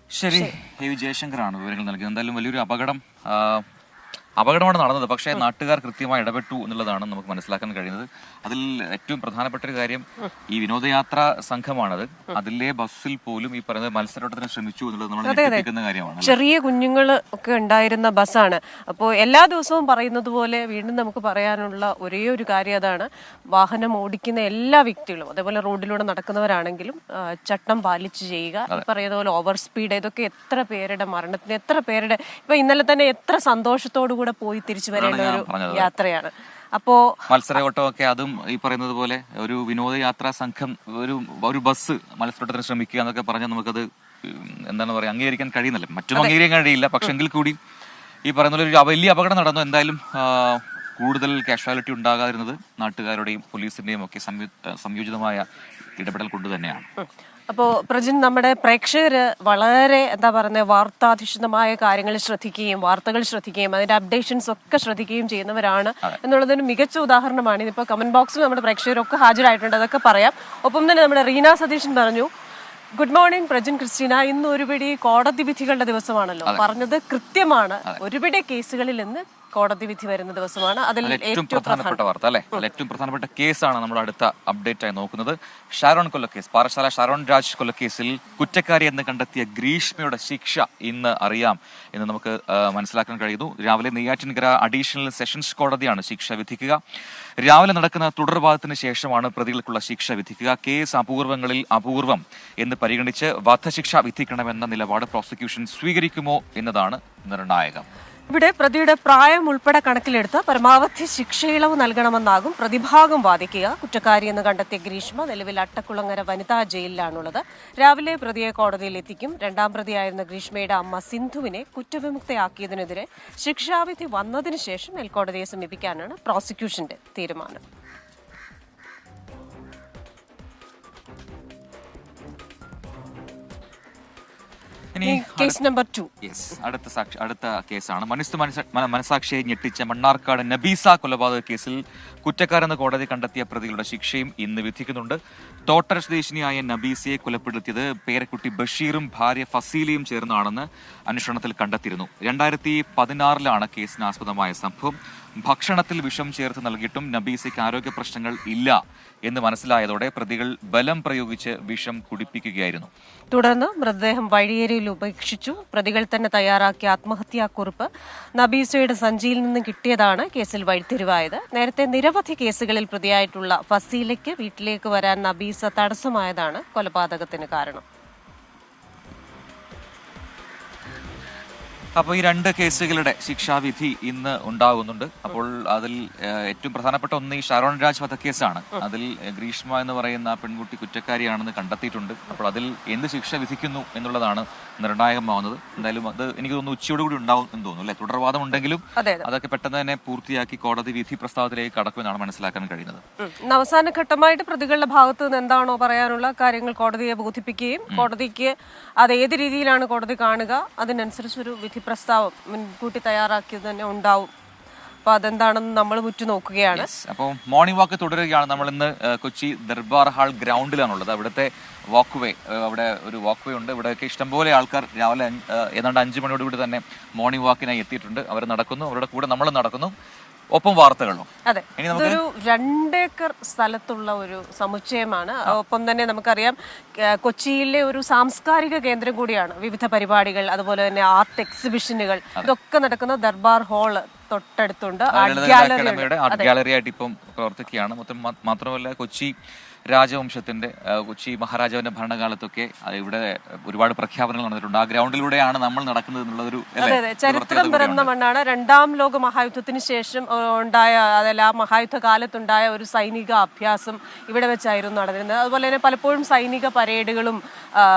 ശരി, വി ജയശങ്കറാണ് വിവരങ്ങൾ നൽകിയത്. എന്തായാലും വലിയൊരു അപകടമാണ് നടന്നത്. പക്ഷേ നാട്ടുകാർ കൃത്യമായി ഇടപെട്ടു എന്നുള്ളതാണ് നമുക്ക് മനസ്സിലാക്കാൻ കഴിയുന്നത്. അതിൽ ഏറ്റവും പ്രധാനപ്പെട്ട ഒരു കാര്യം ഈ വിനോദയാത്രാ സംഘമാണത്. അതിലെ ബസ്സിൽ പോലും ഈ പറയുന്നത് മത്സരത്തിന് ശ്രമിച്ചു എന്നുള്ളത് നമ്മൾ ഞെട്ടിപ്പിക്കുന്ന കാര്യമാണ്. ചെറിയ കുഞ്ഞുങ്ങൾ ഒക്കെ ഉണ്ടായിരുന്ന ബസ്സാണ്. അപ്പോൾ എല്ലാ ദിവസവും പറയുന്നത് പോലെ വീണ്ടും നമുക്ക് പറയാനുള്ള ഒരേ ഒരു കാര്യം അതാണ്, വാഹനം ഓടിക്കുന്ന എല്ലാ വ്യക്തികളും, അതേപോലെ റോഡിലൂടെ നടക്കുന്നവരാണെങ്കിലും ചട്ടം പാലിച്ച് ചെയ്യുക. ഈ പറയുന്ന പോലെ ഓവർ സ്പീഡ്, ഇതൊക്കെ എത്ര പേരുടെ മരണത്തിന്, എത്ര പേരുടെ, ഇപ്പൊ ഇന്നലെ തന്നെ എത്ര സന്തോഷത്തോടു കൂടെ പോയി തിരിച്ചു വരേണ്ട ഒരു യാത്രയാണ്. അപ്പോ മത്സരയോട്ടമൊക്കെ അതും ഈ പറയുന്നത് പോലെ ഒരു വിനോദയാത്രാ സംഘം ഒരു ബസ് മത്സരത്തിന് ശ്രമിക്കുക എന്നൊക്കെ പറഞ്ഞാൽ നമുക്കത് എന്താണ് പറയുക, അംഗീകരിക്കാൻ കഴിയുന്നില്ല. മറ്റും അംഗീകരിക്കാൻ കഴിയില്ല. പക്ഷെ എങ്കിൽ കൂടി ഈ പറയുന്ന ഒരു വലിയ അപകടം നടന്നു. എന്തായാലും കൂടുതൽ കാഷ്വാലിറ്റി ഉണ്ടാകാതിരുന്നത് നാട്ടുകാരുടെയും പോലീസിന്റെയും ഒക്കെ സംയോജിതമായ ഇടപെടൽ കൊണ്ട് തന്നെയാണ്. അപ്പോൾ പ്രജിൻ, നമ്മുടെ പ്രേക്ഷകര് വളരെ വാർത്താധിഷ്ഠിതമായ കാര്യങ്ങൾ ശ്രദ്ധിക്കുകയും വാർത്തകൾ ശ്രദ്ധിക്കുകയും അതിന്റെ അപ്ഡേഷൻസ് ഒക്കെ ശ്രദ്ധിക്കുകയും ചെയ്യുന്നവരാണ് എന്നുള്ളതൊരു മികച്ച ഉദാഹരണമാണ്. ഇതിപ്പോൾ കമന്റ് ബോക്സിൽ നമ്മുടെ പ്രേക്ഷകരൊക്കെ ഹാജരായിട്ടുണ്ട്, അതൊക്കെ പറയാം. ഒപ്പം തന്നെ നമ്മുടെ റീന സതീശൻ പറഞ്ഞു, ഗുഡ് മോർണിംഗ് പ്രജിൻ ക്രിസ്റ്റീന. ഇന്ന് ഒരുപിടി കോടതി വിധികളുടെ ദിവസമാണല്ലോ. പറഞ്ഞത് കൃത്യമാണ്. ഒരുപിടി കേസുകളിൽ ഇന്ന് കോടതി വിധി വരുന്ന ദിവസമാണ്. അതിൽ ഏറ്റവും പ്രധാനപ്പെട്ട വാർത്ത അല്ലെ, ഏറ്റവും പ്രധാനപ്പെട്ട കേസാണ് നമ്മൾ അടുത്ത അപ്ഡേറ്റ് ആയി നോക്കുന്നത്. ഷാരോൺ കൊലക്കേസ്, പാറശാല ഷാരോൺ രാജ് കൊലക്കേസിൽ കുറ്റക്കാരി എന്ന് കണ്ടെത്തിയ ഗ്രീഷ്മയുടെ ശിക്ഷ ഇന്ന് അറിയാം എന്ന് നമുക്ക് മനസ്സിലാക്കാൻ കഴിയുന്നു. രാവിലെ നെയ്യാറ്റിൻകര അഡീഷണൽ സെഷൻസ് കോടതിയാണ് ശിക്ഷ വിധിക്കുക. രാവിലെ നടക്കുന്ന തുടർവാദത്തിന് ശേഷമാണ് പ്രതികൾക്കുള്ള ശിക്ഷ വിധിക്കുക. കേസ് അപൂർവങ്ങളിൽ അപൂർവം എന്ന് പരിഗണിച്ച് വധശിക്ഷ വിധിക്കണമെന്ന നിലപാട് പ്രോസിക്യൂഷൻ സ്വീകരിക്കുമോ എന്നതാണ് നിർണായകം. ഇവിടെ പ്രതിയുടെ പ്രായം ഉൾപ്പെടെ കണക്കിലെടുത്ത് പരമാവധി ശിക്ഷയിളവ് നൽകണമെന്നാകും പ്രതിഭാഗം വാദിക്കുക. കുറ്റക്കാരി എന്ന് കണ്ടെത്തിയ ഗ്രീഷ്മ നിലവിൽ അട്ടക്കുളങ്ങര വനിതാ ജയിലിലാണുള്ളത്. രാവിലെ പ്രതിയെ കോടതിയിൽ എത്തിക്കും. രണ്ടാം പ്രതിയായിരുന്ന ഗ്രീഷ്മയുടെ അമ്മ സിന്ധുവിനെ കുറ്റവിമുക്തയാക്കിയതിനെതിരെ ശിക്ഷാവിധി വന്നതിന് ശേഷം മേൽക്കോടതിയെ സമീപിക്കാനാണ് പ്രോസിക്യൂഷന്റെ തീരുമാനം. Case number 2. അടുത്ത കേസാണ് മനസാക്ഷിയെ ഞെട്ടിച്ച മണ്ണാർക്കാട് നബീസ കൊലപാതക കേസിൽ കുറ്റക്കാരെന്ന് കോടതി കണ്ടെത്തിയ പ്രതികളുടെ ശിക്ഷയും ഇന്ന് വിധിക്കുന്നുണ്ട്. തോട്ടര സ്വദേശിനിയായ നബീസയെ കൊലപ്പെടുത്തിയത് പേരക്കുട്ടി ബഷീറും ഭാര്യ ഫസീലയും ചേർന്നാണെന്ന് അന്വേഷണത്തിൽ കണ്ടെത്തിയിരുന്നു. 2016 കേസിനാസ്പദമായ സംഭവം. ഭക്ഷണത്തിൽ വിഷം ചേർത്ത് നൽകിയിട്ടും നബീസയ്ക്ക് ആരോഗ്യ പ്രശ്നങ്ങൾ ഇല്ല എന്ന് മനസ്സിലായതോടെ പ്രതികൾ ബലം പ്രയോഗിച്ച് വിഷം കുടിപ്പിക്കുകയായിരുന്നു. തുടർന്ന് മൃതദേഹം വഴിയേരിയിൽ ഉപേക്ഷിച്ചു. പ്രതികൾ തന്നെ തയ്യാറാക്കിയ ആത്മഹത്യാക്കുറിപ്പ് നബീസയുടെ സഞ്ചിയിൽ നിന്ന് കിട്ടിയതാണ് കേസിൽ വഴിത്തിരിവായത്. നേരത്തെ നിരവധി കേസുകളിൽ പ്രതിയായിട്ടുള്ള ഫസീലയ്ക്ക് വീട്ടിലേക്ക് വരാൻ നബീസ തടസ്സമായതാണ് കൊലപാതകത്തിന് കാരണം. അപ്പോൾ ഈ 2 കേസുകളുടെ ശിക്ഷാവിധി ഇന്ന് ഉണ്ടാകുന്നുണ്ട്. അപ്പോൾ അതിൽ ഏറ്റവും പ്രധാനപ്പെട്ട ഒന്ന് ഈ ഷാരോൺ രാജ് വധക്കേസാണ്. അതിൽ ഗ്രീഷ്മ എന്ന് പറയുന്ന പെൺകുട്ടി കുറ്റക്കാരിയാണെന്ന് കണ്ടെത്തിയിട്ടുണ്ട്. അപ്പോൾ അതിൽ എന്ത് ശിക്ഷ വിധിക്കുന്നു എന്നുള്ളതാണ് നിർണായകമാവുന്നത്. എന്തായാലും അത് എനിക്ക് തോന്നുന്നു ഉച്ചയോടുകൂടി ഉണ്ടാവും എന്ന് തോന്നുന്നു അല്ലെ. തുടർവാദം ഉണ്ടെങ്കിലും അതൊക്കെ പെട്ടെന്ന് തന്നെ പൂർത്തിയാക്കി കോടതി വിധി പ്രസ്താവത്തിലേക്ക് കടക്കുമെന്നാണ് മനസ്സിലാക്കാൻ കഴിയുന്നത്. അവസാന ഘട്ടമായിട്ട് പ്രതികളുടെ ഭാഗത്ത് നിന്ന് എന്താണോ പറയാനുള്ള കാര്യങ്ങൾ കോടതിയെ ബോധിപ്പിക്കുകയും കോടതിക്ക് അത് ഏത് രീതിയിലാണ് കോടതി കാണുക അതിനനുസരിച്ചൊരു വിധി പ്രസ്താവം മുൻകൂട്ടി തയ്യാറാക്കിയത് തന്നെ ഉണ്ടാവും. അപ്പൊ അതെന്താണെന്ന് നമ്മൾ ഉറ്റുനോക്കുകയാണ്. അപ്പോൾ മോർണിംഗ് വാക്ക് തുടരുകയാണ്. നമ്മൾ ഇന്ന് കൊച്ചി ദർബാർ ഹാൾ ഗ്രൗണ്ടിലാണുള്ളത്. അവിടുത്തെ വാക്ക് വേ, അവിടെ ഒരു വാക്ക് വേ ഉണ്ട്. ഇവിടെയൊക്കെ ഇഷ്ടംപോലെ ആൾക്കാർ രാവിലെ ഏതാണ്ട് 5 മണിയോടുകൂടി തന്നെ മോർണിംഗ് വാക്കിനായി എത്തിയിട്ടുണ്ട്. അവർ നടക്കുന്നു, അവരുടെ കൂടെ നമ്മൾ നടക്കുന്നു, ഒപ്പം വാർത്തകളും. അതെ, ഇതൊരു 2 ഏക്കർ സ്ഥലത്തുള്ള ഒരു സമുച്ചയമാണ്. ഒപ്പം തന്നെ നമുക്കറിയാം കൊച്ചിയിലെ ഒരു സാംസ്കാരിക കേന്ദ്രം കൂടിയാണ്. വിവിധ പരിപാടികൾ, അതുപോലെ തന്നെ ആർട്ട് എക്സിബിഷനുകൾ, ഇതൊക്കെ നടക്കുന്ന ദർബാർ ഹാള് തൊട്ടടുത്തുണ്ട്. ആർട്ട് ഗാലറി ആയിട്ട് ഇപ്പം പ്രവർത്തിക്കുകയാണ്. മാത്രമല്ല കൊച്ചി രാജവംശത്തിന്റെ, കൊച്ചി മഹാരാജാവിന്റെ ഭരണകാലത്തൊക്കെ ഇവിടെ ഒരുപാട് പ്രഖ്യാപനങ്ങൾ നടന്നിട്ടുണ്ട്. ആ ഗ്രൗണ്ടിലൂടെയാണ് നമ്മൾ നടക്കുന്നത് എന്നുള്ളതൊരു ചരിത്രം പിറന്ന മണ്ണാണ്. 2ാം ലോക മഹായുദ്ധത്തിന് ശേഷം ഉണ്ടായ, അതല്ല ആ മഹായുദ്ധ കാലത്തുണ്ടായ ഒരു സൈനിക അഭ്യാസം ഇവിടെ വെച്ചായിരുന്നു നടന്നിരുന്നത്. അതുപോലെ തന്നെ പലപ്പോഴും സൈനിക പരേഡുകളും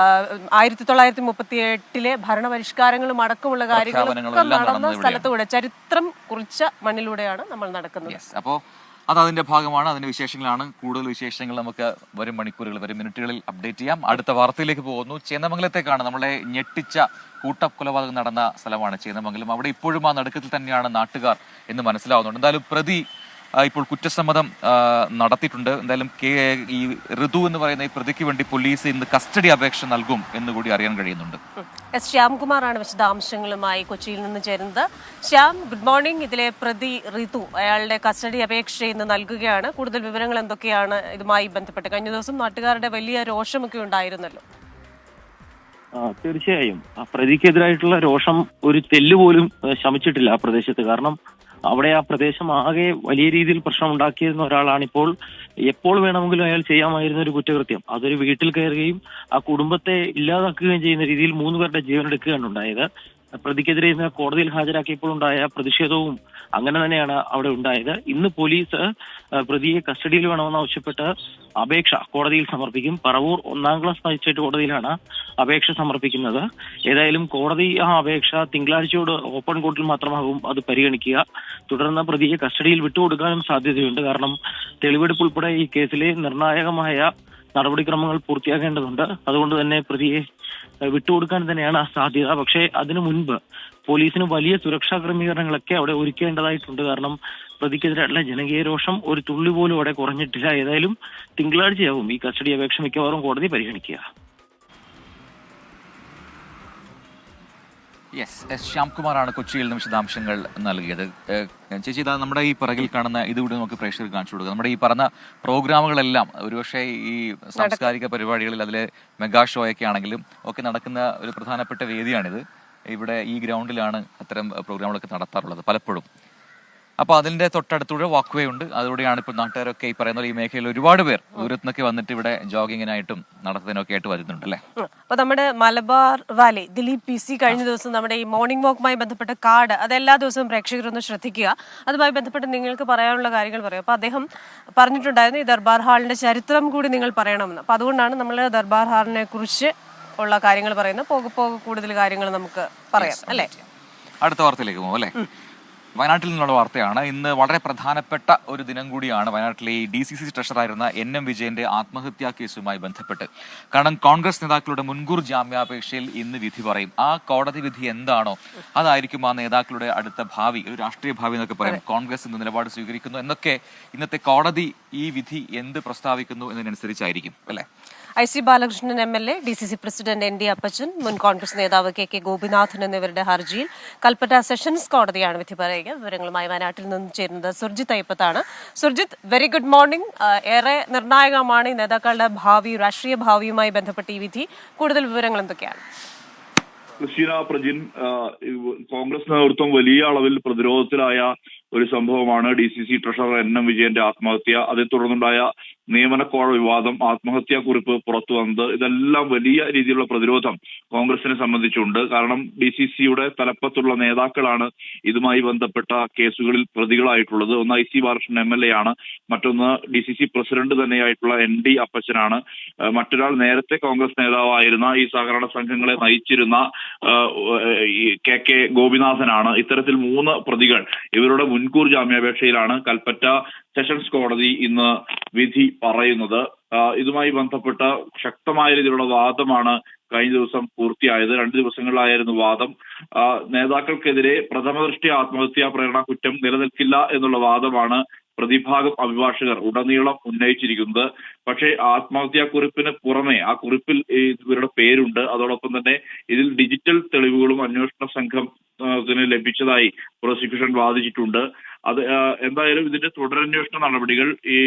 1938 ഭരണപരിഷ്കാരങ്ങളും അടക്കമുള്ള കാര്യങ്ങളൊക്കെ നടന്ന സ്ഥലത്തൂടെ, ചരിത്രം കുറിച്ച മണ്ണിലൂടെയാണ് നമ്മൾ നടക്കുന്നത്. അപ്പോൾ അത് അതിന്റെ ഭാഗമാണ്. അതിന്റെ വിശേഷങ്ങളാണ്. കൂടുതൽ വിശേഷങ്ങൾ നമുക്ക് വരും മണിക്കൂറുകൾ, വരും മിനിറ്റുകളിൽ അപ്ഡേറ്റ് ചെയ്യാം. അടുത്ത വാർത്തയിലേക്ക് പോകുന്നു. ചേന്ദമംഗലത്തേക്കാണ്. നമ്മളെ ഞെട്ടിച്ച കൂട്ടക്കൊലപാതകം നടന്ന സ്ഥലമാണ് ചേന്ദമംഗലം. അവിടെ ഇപ്പോഴും ആ നടുക്കത്തിൽ തന്നെയാണ് നാട്ടുകാർ എന്ന് മനസ്സിലാവുന്നുണ്ട്. എന്തായാലും പ്രതി ഇപ്പോൾ കുറ്റസമ്മതം നടത്തിയിട്ടുണ്ട്. എന്തായാലും ഈ ഋതു എന്ന് പറയുന്ന ഈ പ്രതിക്ക് വേണ്ടി പോലീസ് ഇന്ന് കസ്റ്റഡി അപേക്ഷ നൽകും എന്നുകൂടി അറിയാൻ കഴിയുന്നുണ്ട്. എസ് ശ്യാംകുമാറാണ് വിശദാംശങ്ങളുമായി കൊച്ചിയിൽ നിന്ന് ചേരുന്നത്. Shyam, good morning. ഇതിലെ പ്രതി ഋതു, അയാളുടെ കസ്റ്റഡി അപേക്ഷ ഇന്ന് നൽകുകയാണ്. കൂടുതൽ വിവരങ്ങൾ എന്തൊക്കെയാണ് ഇതുമായി ബന്ധപ്പെട്ട്? കഴിഞ്ഞ ദിവസം നാട്ടുകാരുടെ വലിയ രോഷമൊക്കെ ഉണ്ടായിരുന്നല്ലോ. തീർച്ചയായും ആ പ്രതിക്കെതിരായിട്ടുള്ള രോഷം ഒരു തെല്ലുപോലും ശമിച്ചിട്ടില്ല ആ പ്രദേശത്ത്. കാരണം അവിടെ ആ പ്രദേശം ആകെ വലിയ രീതിയിൽ പ്രശ്നം ഉണ്ടാക്കിയിരുന്ന ഒരാളാണിപ്പോൾ. എപ്പോൾ വേണമെങ്കിലും അയാൾ ചെയ്യാമായിരുന്ന ഒരു കുറ്റകൃത്യം, അതൊരു വീട്ടിൽ കയറുകയും ആ കുടുംബത്തെ ഇല്ലാതാക്കുകയും ചെയ്യുന്ന രീതിയിൽ 3 പേരുടെ ജീവനെടുക്കുകയാണ് ഉണ്ടായത്. പ്രതിക്കെതിരെ ഇന്ന് കോടതിയിൽ ഹാജരാക്കിയപ്പോൾ ഉണ്ടായ പ്രതിഷേധവും അങ്ങനെ തന്നെയാണ് അവിടെ ഉണ്ടായത്. ഇന്ന് പോലീസ് പ്രതിയെ കസ്റ്റഡിയിൽ വേണമെന്നാവശ്യപ്പെട്ട് അപേക്ഷ കോടതിയിൽ സമർപ്പിക്കും. പറവൂർ 1ാം ക്ലാസ് മജിസ്ട്രേറ്റ് കോടതിയിലാണ് അപേക്ഷ സമർപ്പിക്കുന്നത്. ഏതായാലും കോടതി ആ അപേക്ഷ തിങ്കളാഴ്ചയോട് ഓപ്പൺ കോർട്ടിൽ മാത്രമാകും അത് പരിഗണിക്കുക. തുടർന്ന് പ്രതിയെ കസ്റ്റഡിയിൽ വിട്ടുകൊടുക്കാനും സാധ്യതയുണ്ട്. കാരണം തെളിവെടുപ്പ് ഉൾപ്പെടെ ഈ കേസിലെ നിർണായകമായ നടപടിക്രമങ്ങൾ പൂർത്തിയാക്കേണ്ടതുണ്ട്. അതുകൊണ്ട് തന്നെ പ്രതിയെ വിട്ടുകൊടുക്കാൻ തന്നെയാണ് സാധ്യത. പക്ഷേ അതിനു മുൻപ് പോലീസിന് വലിയ സുരക്ഷാ ക്രമീകരണങ്ങളൊക്കെ അവിടെ ഒരുക്കേണ്ടതായിട്ടുണ്ട്. കാരണം പ്രതിക്കെതിരായിട്ടുള്ള ജനകീയ രോഷം ഒരു തുള്ളി പോലും അവിടെ കുറഞ്ഞിട്ടില്ല. ഏതായാലും തിങ്കളാഴ്ചയാവും ഈ കസ്റ്റഡി അപേക്ഷ മിക്കവാറും കോടതി പരിഗണിക്കുക. യെസ്, എസ് ശ്യാംകുമാറാണ് കൊച്ചിയിൽ നിന്ന് വിശദാംശങ്ങൾ നൽകിയത്. ചേച്ചി, ഇതാ നമ്മുടെ ഈ പിറകിൽ കാണുന്ന ഇതുകൂടി നമുക്ക് പ്രേക്ഷകർക്ക് കാണിച്ചു കൊടുക്കുക. നമ്മുടെ ഈ പറഞ്ഞ പ്രോഗ്രാമുകളെല്ലാം ഒരുപക്ഷെ ഈ സാംസ്കാരിക പരിപാടികളിൽ അതിലെ മെഗാ ഷോ ഒക്കെ ആണെങ്കിലും ഒക്കെ നടക്കുന്ന ഒരു പ്രധാനപ്പെട്ട വേദിയാണിത്. ഇവിടെ ഈ ഗ്രൗണ്ടിലാണ് അത്തരം പ്രോഗ്രാമുകളൊക്കെ നടത്താറുള്ളത് പലപ്പോഴും. അപ്പോൾ അതിൻ്റെ തൊട്ടടുത്തൂടെ വാക്ക് വേ ഉണ്ട്. അതിലൂടെയാണ് ഇപ്പോൾ നാട്ടുകാരൊക്കെ ഈ പറയുന്ന ഈ മേഖലയിൽ ഒരുപാട് പേർ ദൂരത്തുനിന്നൊക്കെ വന്നിട്ട് ഇവിടെ ജോഗിങ്ങിനായിട്ടും നടത്തുന്നതിനൊക്കെ ആയിട്ട് വരുന്നുണ്ട് അല്ലേ? അപ്പോൾ നമ്മുടെ മലബാർ വാലി ദിലീപ് PC കഴിഞ്ഞ ദിവസം നമ്മുടെ ഈ മോർണിംഗ് വാക്കുമായി ബന്ധപ്പെട്ട കാർഡ് അത് എല്ലാ ദിവസവും പ്രേക്ഷകരൊന്ന് ശ്രദ്ധിക്കുക. അതുമായി ബന്ധപ്പെട്ട് നിങ്ങൾക്ക് പറയാനുള്ള കാര്യങ്ങൾ പറയും. അപ്പോൾ അദ്ദേഹം പറഞ്ഞിട്ടുണ്ടായിരുന്നു ഈ ദർബാർ ഹാളിന്റെ ചരിത്രം കൂടി നിങ്ങൾ പറയണമെന്ന്. അപ്പോൾ അതുകൊണ്ടാണ് നമ്മൾ ദർബാർ ഹാളിനെ കുറിച്ച് ഉള്ള കാര്യങ്ങൾ പറയുന്നത്. പോകെ പോകെ കൂടുതൽ കാര്യങ്ങൾ നമുക്ക് പറയാം അല്ലേ? അടുത്ത വാർത്തയിലേക്ക് പോകും അല്ലേ? വയനാട്ടിൽ നിന്നുള്ള വാർത്തയാണ്. ഇന്ന് വളരെ പ്രധാനപ്പെട്ട ഒരു ദിനം കൂടിയാണ്. വയനാട്ടിലെ DCC ട്രഷറായിരുന്ന NM വിജയന്റെ ആത്മഹത്യാ കേസുമായി ബന്ധപ്പെട്ട്. കാരണം കോൺഗ്രസ് നേതാക്കളുടെ മുൻകൂർ ജാമ്യാപേക്ഷയിൽ ഇന്ന് വിധി പറയും. ആ കോടതി വിധി എന്താണോ അതായിരിക്കും ആ നേതാക്കളുടെ അടുത്ത ഭാവി, ഒരു രാഷ്ട്രീയ ഭാവി എന്നൊക്കെ പറയും. കോൺഗ്രസ് ഇന്ന് നിലപാട് സ്വീകരിക്കുന്നു എന്നൊക്കെ ഇന്നത്തെ കോടതി ഈ വിധി എന്ത് പ്രസ്താവിക്കുന്നു എന്നതിനനുസരിച്ചായിരിക്കും അല്ലേ? IC Balakrishnan MLA, DCC president ND അപ്പച്ചൻ, മുൻ കോൺഗ്രസ് നേതാവ് KK ഗോപിനാഥൻ എന്നിവരുടെ ഹർജിയിൽ കൽപ്പറ്റ സെഷൻസ് കോടതിയാണ് വിധി പറയുക. വിവരങ്ങളുമായി വയനാട്ടിൽ നിന്ന് ചേരുന്നത് സുർജിത്ത് അയ്യപ്പത്താണ്. Surjith, very good morning. ഏറെ നിർണായകമാണ് ഈ നേതാക്കളുടെ ഭാവി, രാഷ്ട്രീയ ഭാവിയുമായി ബന്ധപ്പെട്ട ഈ വിധി. കൂടുതൽ വിവരങ്ങൾ എന്തൊക്കെയാണ്? ക്രിസ്റ്റീന പ്രജിൻ, കോൺഗ്രസ് നേതൃത്വം വലിയ അളവിൽ പ്രതിരോധത്തിലായ ഒരു സംഭവമാണ് DCC ട്രഷറർ NM വിജയന്റെ ആത്മഹത്യ. അതേ തുടർന്നുണ്ടായ നിയമനക്കോഴ വിവാദം, ആത്മഹത്യാ കുറിപ്പ് പുറത്തു വന്നത്, ഇതെല്ലാം വലിയ രീതിയിലുള്ള പ്രതിരോധം കോൺഗ്രസിനെ സംബന്ധിച്ചുണ്ട്. കാരണം DCCയുടെ തലപ്പത്തുള്ള നേതാക്കളാണ് ഇതുമായി ബന്ധപ്പെട്ട കേസുകളിൽ പ്രതികളായിട്ടുള്ളത്. ഒന്ന് IC ബാലകൃഷ്ണൻ MLA ആണ്, മറ്റൊന്ന് DCC പ്രസിഡന്റ് തന്നെയായിട്ടുള്ള ND അപ്പച്ചനാണ്, മറ്റൊരാൾ നേരത്തെ കോൺഗ്രസ് നേതാവായിരുന്ന ഈ സഹകരണ സംഘങ്ങളെ നയിച്ചിരുന്ന KK ഗോപിനാഥനാണ്. ഇത്തരത്തിൽ 3 പ്രതികൾ. ഇവരുടെ മുൻകൂർ ജാമ്യാപേക്ഷയിലാണ് കൽപ്പറ്റ സെഷൻസ് കോടതി ഇന്ന് വിധി പറയുന്നത്. ഇതുമായി ബന്ധപ്പെട്ട ശക്തമായ രീതിയിലുള്ള വാദമാണ് കഴിഞ്ഞ ദിവസം പൂർത്തിയായത്. 2 ദിവസങ്ങളിലായിരുന്നു വാദം. നേതാക്കൾക്കെതിരെ പ്രഥമദൃഷ്ട്യാ ആത്മഹത്യാ പ്രേരണ കുറ്റം നിലനിൽക്കില്ല എന്നുള്ള വാദമാണ് പ്രതിഭാഗം അഭിഭാഷകർ ഉടനീളം ഉന്നയിച്ചിരിക്കുന്നത്. പക്ഷേ ആത്മഹത്യാക്കുറിപ്പിന് പുറമെ ആ കുറിപ്പിൽ ഇവരുടെ പേരുണ്ട്. അതോടൊപ്പം തന്നെ ഇതിൽ ഡിജിറ്റൽ തെളിവുകളും അന്വേഷണ സംഘത്തിന് ലഭിച്ചതായി പ്രോസിക്യൂഷൻ വാദിച്ചിട്ടുണ്ട്. അത് എന്തായാലും ഇതിന്റെ തുടരന്വേഷണ നടപടികൾ ഈ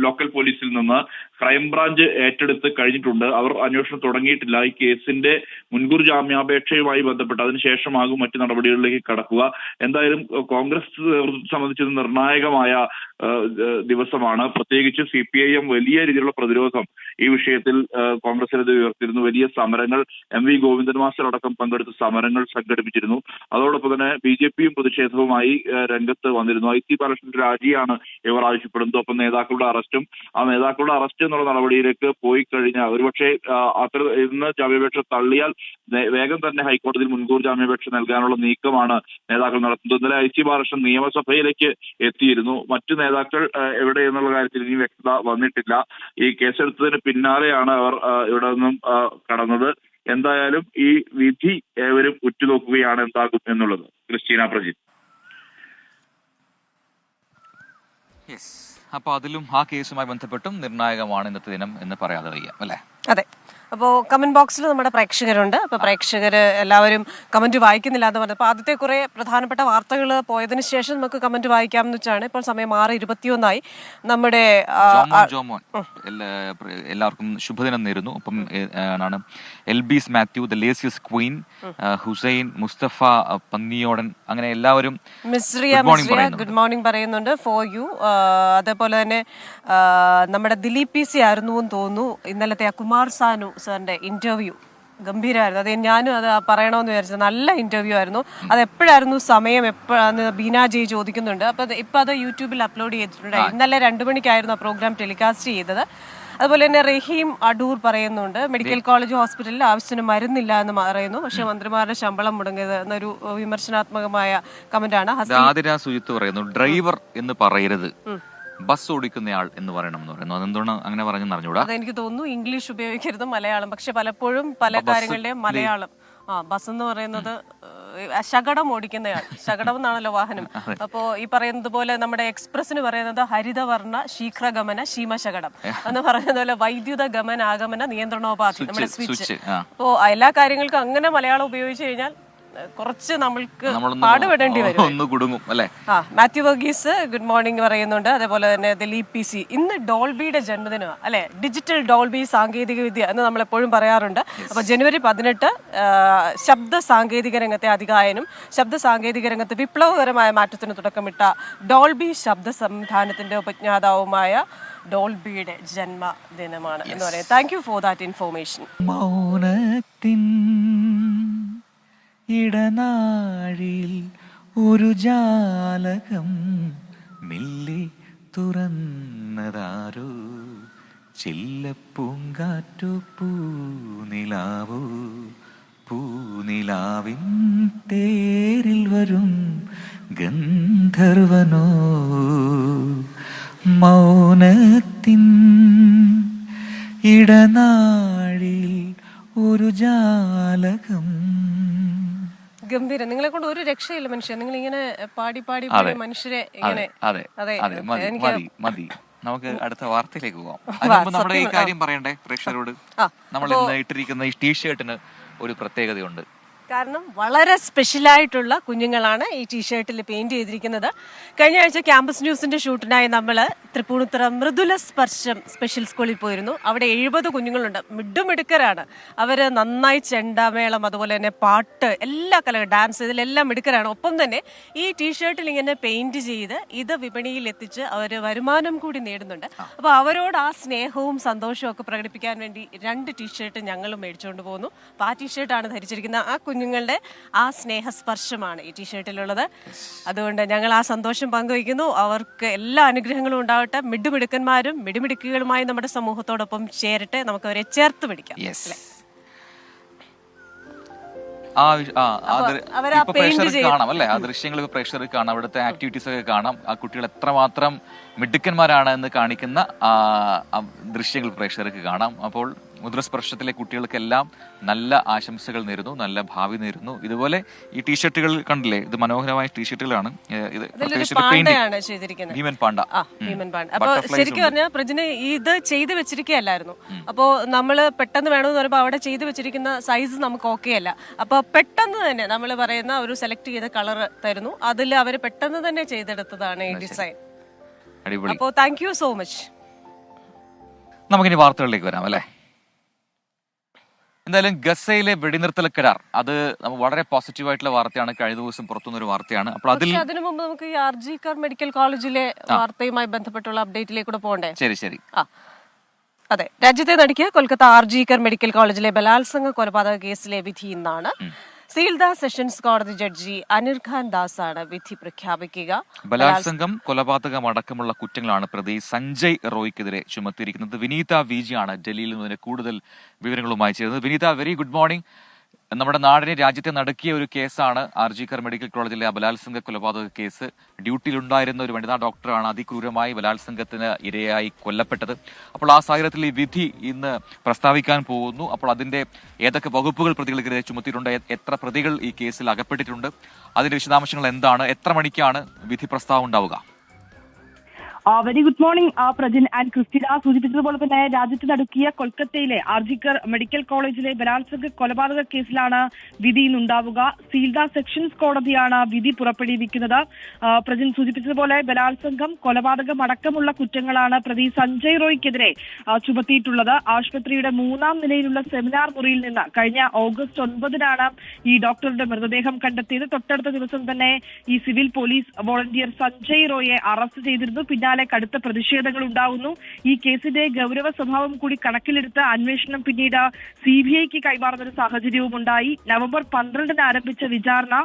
ലോക്കൽ പോലീസിൽ നിന്ന് ക്രൈംബ്രാഞ്ച് ഏറ്റെടുത്ത് കഴിഞ്ഞിട്ടുണ്ട്. അവർ അന്വേഷണം തുടങ്ങിയിട്ടില്ല. ഈ കേസിന്റെ മുൻകൂർ ജാമ്യാപേക്ഷയുമായി ബന്ധപ്പെട്ട് അതിനുശേഷമാകും മറ്റു നടപടികളിലേക്ക് കടക്കുക. എന്തായാലും കോൺഗ്രസ് സംബന്ധിച്ചത് നിർണായകമായ ദിവസമാണ്. പ്രത്യേകിച്ച് CPIM വലിയ രീതിയിലുള്ള പ്രതിരോധം ഈ വിഷയത്തിൽ കോൺഗ്രസിനെതിരെ ഉയർത്തിയിരുന്നു. വലിയ സമരങ്ങൾ, MV ഗോവിന്ദൻ മാസ്റ്റർ അടക്കം പങ്കെടുത്ത സമരങ്ങൾ സംഘടിപ്പിച്ചിരുന്നു. അതോടൊപ്പം തന്നെ BJPയും പ്രതിഷേധവുമായി രംഗത്ത് വന്നിരുന്നു. IC ബാലകൃഷ്ണന്റെ രാജിയാണ് ഇവർ ആവശ്യപ്പെടുന്നത്. ഒപ്പം നേതാക്കളുടെ അറസ്റ്റും. ആ നേതാക്കളുടെ അറസ്റ്റ് എന്നുള്ള നടപടിയിലേക്ക് പോയി കഴിഞ്ഞാൽ ഒരുപക്ഷെ അത്ര ഇന്ന് ജാമ്യാപേക്ഷ തള്ളിയാൽ വേഗം തന്നെ ഹൈക്കോടതിയിൽ മുൻകൂർ ജാമ്യാപേക്ഷ നൽകാനുള്ള നീക്കമാണ് നേതാക്കൾ നടത്തുന്നത്. ഇന്നലെ IC ബാലകൃഷ്ണൻ നിയമസഭയിലേക്ക് എത്തിയിരുന്നു. മറ്റു നേതാക്കൾ എവിടെ എന്നുള്ള കാര്യത്തിൽ ഇനി വ്യക്തത വന്നിട്ടില്ല. ഈ കേസെടുത്തതിന് പിന്നാലെയാണ് അവർ ഇവിടെ നിന്നും കടന്നത്. എന്തായാലും ഈ വിധി ഏവരും ഉറ്റുനോക്കുകയാണ് എന്താകും എന്നുള്ളത്. ക്രിസ്റ്റീന പ്രജിൻ. അപ്പോൾ അതിലും ആ കേസുമായി ബന്ധപ്പെട്ടും നിർണായകമാണ് ഇന്നത്തെ ദിനം എന്ന് പറയാതെ വയ്യ അല്ലേ? അതെ. അപ്പോൾ കമന്റ് ബോക്സിൽ നമ്മുടെ പ്രേക്ഷകരുണ്ട്. അപ്പോൾ പ്രേക്ഷകർ എല്ലാവരും കമന്റ് വായിക്കുന്നില്ല എന്ന് പറഞ്ഞത്. അപ്പോൾ ആദ്യത്തെ കുറേ പ്രധാനപ്പെട്ട വാർത്തകൾ പോയതിനു ശേഷം നമുക്ക് കമന്റ് വായിക്കാമെന്ന് വെച്ചാണ്. ഇപ്പോൾ സമയം 6:21 നമ്മുടെ ജോമോൻ എല്ലാവർക്കും ശുഭദിനം നേരുന്നു. ഒപ്പം ആണ് എൽബീസ് മാത്യു, ദ ലേസിയസ് ക്വീൻ, ഹുസൈൻ, മുസ്തഫ പന്നിയോടൻ, അങ്ങനെ എല്ലാവരും ഗുഡ് മോർണിംഗ് പറയുന്നുണ്ട്. For you. അതേപോലെ തന്നെ നമ്മുടെ ദിലീപ് PC ആയിരുന്നു എന്ന് തോന്നുന്നു ഇന്നലത്തെ കുമാർ സാനു സാറിന്റെ ഇന്റർവ്യൂ ഗംഭീരമായിരുന്നു. അത് ഞാനും അത് പറയണമെന്ന് വിചാരിച്ചത്. നല്ല ഇന്റർവ്യൂ ആയിരുന്നു. അത് എപ്പോഴായിരുന്നു സമയം, എപ്പോഴാണ് ബീന ജി ചോദിക്കുന്നുണ്ട്. അപ്പോൾ ഇപ്പം അത് യൂട്യൂബിൽ അപ്ലോഡ് ചെയ്തിട്ടുണ്ട്. ഇന്നലെ 2 മണിക്കായിരുന്നു ആ പ്രോഗ്രാം ടെലികാസ്റ്റ് ചെയ്തത്. അതുപോലെ തന്നെ റഹീം അടൂർ പറയുന്നുണ്ട് മെഡിക്കൽ കോളേജ് ഹോസ്പിറ്റലിൽ ആവശ്യത്തിന് മരുന്നില്ല എന്ന് പറയുന്നു. പക്ഷെ മന്ത്രിമാരുടെ ശമ്പളം മുടങ്ങിയത് എന്നൊരു വിമർശനാത്മകമായ കമന്റാണ്. പറയുന്നു ഡ്രൈവർ എന്ന് പറയരുത്, ബസ് ഓടിക്കുന്നയാൾ എന്ന് പറയണം എന്ന് പറയുന്നു. അതെന്താണ് അങ്ങനെ പറഞ്ഞെന്ന് അറിഞ്ഞൂടാ. അതെനിക്ക് തോന്നുന്നു ഇംഗ്ലീഷ് ഉപയോഗിക്കരുത്, മലയാളം. പക്ഷെ പലപ്പോഴും പല കാര്യങ്ങളുടെയും മലയാളം ബസ് എന്ന് പറയുന്നത് ശകടം ഓടിക്കുന്നയാൾ, ശകടം എന്നാണല്ലോ വാഹനം. അപ്പോ ഈ പറയുന്നത് പോലെ നമ്മുടെ എക്സ്പ്രസിന് പറയുന്നത് ഹരിതവർണ്ണ ശീഘ്രഗമന ശീമശകടം എന്ന് പറയുന്നത് പോലെ വൈദ്യുത ഗമനാഗമന നിയന്ത്രണോപാധി, നമ്മുടെ സ്വിച്ച്. അപ്പോ എല്ലാ കാര്യങ്ങൾക്കും അങ്ങനെ മലയാളം ഉപയോഗിച്ചു കഴിഞ്ഞാൽ കുറച്ച് നമ്മൾക്ക് പാടുപെടേണ്ടി വരും. ഒന്ന് കുടുങ്ങും അല്ലേ? മാത്യു വർഗീസ് ഗുഡ് മോർണിംഗ് പറയുന്നുണ്ട്. അതേപോലെ തന്നെ ദിലീപ് PC, ഇന്ന് ഡോൾബിയുടെ ജന്മദിനമാണ് അല്ലെ, ഡിജിറ്റൽ ഡോൾബി സാങ്കേതിക വിദ്യ എന്ന് നമ്മൾ എപ്പോഴും പറയാറുണ്ട്. അപ്പൊ January 18 ശബ്ദ സാങ്കേതിക രംഗത്തെ അതികായനും ശബ്ദ സാങ്കേതിക രംഗത്ത് വിപ്ലവകരമായ മാറ്റത്തിന് തുടക്കമിട്ട ഡോൾബി ശബ്ദ സംവിധാനത്തിന്റെ ഉപജ്ഞാതാവുമായ ഡോൾബിയുടെ ജന്മദിനമാണ് എന്ന് പറയാം. Thank you for that information. മൗനത്തിൻ ഇടനാഴിൽ ഒരു ജാലകം മെല്ലെ തുറന്നതാരോ, ചില്ലപ്പൂങ്കാറ്റു പൂനിലാവോ, പൂനിലാവിൻ തേരിൽ വരും ഗന്ധർവനോ, മൗനത്തിൻ ഇടനാഴിൽ ഒരു ജാലകം. ഗംഭീരം. നിങ്ങളെ കൊണ്ട് ഒരു രക്ഷയില്ല മനുഷ്യൻ. നിങ്ങൾ ഇങ്ങനെ പാടി പാടി മനുഷ്യരെ ഇങ്ങനെ. മതി. നമുക്ക് അടുത്ത വാർത്തയിലേക്ക് പോകാം. അതിനുമുമ്പ് നമ്മുടെ ഈ കാര്യം പറയണ്ടേ പ്രേക്ഷകരോട്? നമ്മൾ ഇന്ന് ഇട്ടിരിക്കുന്ന ഈ ടീഷർട്ടിന് ഒരു പ്രത്യേകതയുണ്ട്. കാരണം വളരെ സ്പെഷ്യലായിട്ടുള്ള കുഞ്ഞുങ്ങളാണ് ഈ ടീഷർട്ടിൽ പെയിന്റ് ചെയ്തിരിക്കുന്നത്. കഴിഞ്ഞ ആഴ്ച ക്യാമ്പസ് ന്യൂസിന്റെ ഷൂട്ടിനായി നമ്മൾ തൃപ്പൂണിത്തുറ മൃദുല സ്പർശം സ്പെഷ്യൽ സ്കൂളിൽ പോയിരുന്നു. അവിടെ 70 കുഞ്ഞുങ്ങളുണ്ട്. മിടുക്കരാണ് അവർ. നന്നായി ചെണ്ടമേളം, അതുപോലെ തന്നെ പാട്ട്, എല്ലാ ഡാൻസ്, ഇതിലെല്ലാം മിടുക്കരാണ്. ഒപ്പം തന്നെ ഈ ടീഷർട്ടിൽ ഇങ്ങനെ പെയിന്റ് ചെയ്ത് ഇത് വിപണിയിൽ എത്തിച്ച് അവർ വരുമാനം കൂടി നേടുന്നുണ്ട്. അപ്പോൾ അവരോട് ആ സ്നേഹവും സന്തോഷവും ഒക്കെ പ്രകടിപ്പിക്കാൻ വേണ്ടി 2 ടീഷർട്ട് ഞങ്ങളും മേടിച്ചുകൊണ്ട് പോകുന്നു. അപ്പോൾ ആ ടീഷർട്ടാണ് ധരിച്ചിരിക്കുന്ന. ആ കുഞ്ഞുങ്ങളുടെ ആ സ്നേഹസ്പർശമാണ് ഈ ടീഷർട്ടിലുള്ളത്. അതുകൊണ്ട് ഞങ്ങൾ ആ സന്തോഷം പങ്കുവയ്ക്കുന്നു. അവർക്ക് എല്ലാ അനുഗ്രഹങ്ങളും ഉണ്ടാവട്ടെ. മിടുക്കന്മാരും മിടുമിടുക്കുകളുമായി നമ്മുടെ സമൂഹത്തോടൊപ്പം ചേരട്ടെ. നമുക്ക് അവരെ ചേർത്ത് പിടിക്കാം. കാണാം അല്ലെ, ആ ദൃശ്യങ്ങൾ പ്രേക്ഷകർക്ക് കാണാം, അവിടുത്തെ ആക്ടിവിറ്റീസ് ഒക്കെ കാണാം. ആ കുട്ടികൾ എത്രമാത്രം മിടുക്കന്മാരാണ് എന്ന് കാണിക്കുന്ന ദൃശ്യങ്ങൾ പ്രേക്ഷകർക്ക് കാണാം. അപ്പോൾ മുദ്രസ്പർശത്തിലെ കുട്ടികൾക്കെല്ലാം നല്ല ആശംസകൾ നേരുന്നു, നല്ല ഭാവി നേരുന്നു. ഇതുപോലെ ഈ ടീഷർട്ടുകൾ കണ്ടില്ലേ, ഇത് മനോഹരമായ ടീഷർട്ടുകളാണ്. ഭീമൻ പാണ്ട. അപ്പൊ ശരിക്കും പറഞ്ഞാൽ പ്രജിന് ഇത് ചെയ്ത് വെച്ചിരിക്കുകയല്ലായിരുന്നു. അപ്പോ നമ്മള് പെട്ടെന്ന് വേണമെന്ന് പറയുമ്പോൾ അവിടെ ചെയ്ത് വെച്ചിരിക്കുന്ന സൈസ് നമുക്ക് ഓക്കെ അല്ല. അപ്പൊ പെട്ടെന്ന് തന്നെ നമ്മൾ പറയുന്ന ഒരു സെലക്ട് ചെയ്ത കളർ തരുന്നു. അതിൽ അവർ പെട്ടെന്ന് തന്നെ ചെയ്തെടുത്തതാണ് ഈ ഡിസൈൻ. അപ്പോ താങ്ക് യു സോ മച്ച്. നമുക്കിനി വാർത്തകളിലേക്ക് വരാം അല്ലേ. എന്തായാലും ഗസയിലെ വെടിനിർത്തൽ കരാർ, അത് വളരെ പോസിറ്റീവായിട്ടുള്ള വാർത്തയാണ്. കഴിഞ്ഞ ദിവസം പുറത്തുനിന്നൊരു വാർത്തയാണ്. അപ്പോൾ അതിനു മുമ്പ് നമുക്ക് ഈ RG-കർ മെഡിക്കൽ കോളേജിലെ വാർത്തയുമായി ബന്ധപ്പെട്ടുള്ള അപ്ഡേറ്റിലേക്ക് പോകണ്ടേ? ശരി. അതെ, രാജ്യത്തെ നടുക്കിയ കൊൽക്കത്ത RG-കർ മെഡിക്കൽ കോളേജിലെ ബലാത്സംഗ കൊലപാതക കേസിലെ വിധി ഇന്നാണ്. സീൽദ സെഷൻസ് കോടതി ജഡ്ജി അനിർഖാൻ ദാസ് ആണ് വിധി പ്രഖ്യാപിക്കുക. ബലാത്സംഗം, കൊലപാതകം അടക്കമുള്ള കുറ്റങ്ങളാണ് പ്രതി സഞ്ജയ് റോയ്ക്കെതിരെ ചുമത്തിയിരിക്കുന്നത്. വിനീത VG ആണ് ഡൽഹിയിൽ നിന്ന് കൂടുതൽ വിവരങ്ങളുമായി ചേരുന്നത്. വിനീത, വെരി ഗുഡ് മോർണിംഗ്. നമ്മുടെ നാടിനെ, രാജ്യത്തെ നടുക്കിയ ഒരു കേസാണ് RG-കർ മെഡിക്കൽ കോളേജിലെ ബലാത്സംഗ കൊലപാതക കേസ്. ഡ്യൂട്ടിയിലുണ്ടായിരുന്ന ഒരു വനിതാ ഡോക്ടറാണ് അതിക്രൂരമായി ബലാത്സംഗത്തിന് ഇരയായി കൊല്ലപ്പെട്ടത്. അപ്പോൾ ആ സാഹചര്യത്തിൽ ഈ വിധി ഇന്ന് പ്രസ്താവിക്കാൻ പോകുന്നു. അപ്പോൾ അതിന്റെ ഏതൊക്കെ വകുപ്പുകൾ പ്രതികൾക്കെതിരെ ചുമത്തിയിട്ടുണ്ട്, എത്ര പ്രതികൾ ഈ കേസിൽ അകപ്പെട്ടിട്ടുണ്ട്, അതിന്റെ വിശദാംശങ്ങൾ എന്താണ്, എത്ര മണിക്കാണ് വിധി പ്രസ്താവം ഉണ്ടാവുക? Very good morning Prajin and Christina. സൂചിപ്പിച്ചതുപോലെ തന്നെ രാജ്യത്ത് നടുക്കിയ കൊൽക്കത്തയിലെ RG-കർ മെഡിക്കൽ കോളേജിലെ ബലാത്സംഗ കൊലപാതക കേസിലാണ് വിധി ഇന്നുണ്ടാവുക. സീൽദ സെഷൻസ് കോടതിയാണ് വിധി പുറപ്പെടുവിക്കുന്നത്. പ്രജിൻ സൂചിപ്പിച്ചതുപോലെ ബലാത്സംഗം, കൊലപാതകം അടക്കമുള്ള കുറ്റങ്ങളാണ് പ്രതി സഞ്ജയ് റോയ്ക്കെതിരെ ചുമത്തിയിട്ടുള്ളത്. ആശുപത്രിയുടെ 3ാം നിലയിലുള്ള സെമിനാർ മുറിയിൽ നിന്ന് കഴിഞ്ഞ ഓഗസ്റ്റ് 9-നാണ് ഈ ഡോക്ടറുടെ മൃതദേഹം കണ്ടെത്തിയത്. തൊട്ടടുത്ത ദിവസം തന്നെ ഈ സിവിൽ പോലീസ് വോളണ്ടിയർ സഞ്ജയ് റോയെ അറസ്റ്റ് ചെയ്തിരുന്നു. പിന്നാലെ കടുത്ത പ്രതിഷേധങ്ങൾ ഉണ്ടാവുന്നു. ഈ കേസിന്റെ ഗൗരവ സ്വഭാവം കൂടി കണക്കിലെടുത്ത് അന്വേഷണം പിന്നീട് CBIക്ക് കൈമാറുന്ന ഒരു സാഹചര്യവും ഉണ്ടായി. നവംബർ 12-ന് ആരംഭിച്ച വിചാരണ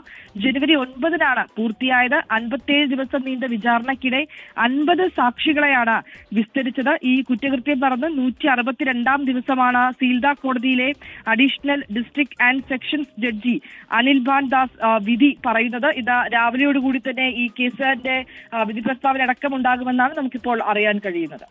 ജനുവരി 9-നാണ് പൂർത്തിയായത്. 57 ദിവസം നീണ്ട വിചാരണയ്ക്കിടെ 50 സാക്ഷികളെയാണ് വിസ്തരിച്ചത്. ഈ കുറ്റകൃത്യം നടന്ന് 162-ാം ദിവസമാണ് സീൽദ കോടതിയിലെ additional district and sessions judge Anirban Das വിധി പറയുന്നത്. ഇത് രാവിലെയോടുകൂടി തന്നെ ഈ കേസിന്റെ വിധി പ്രസ്താവന അടക്കം ഉണ്ടാകുമെന്നാണ് നമുക്കിപ്പോൾ അറിയാൻ കഴിയുന്നത്.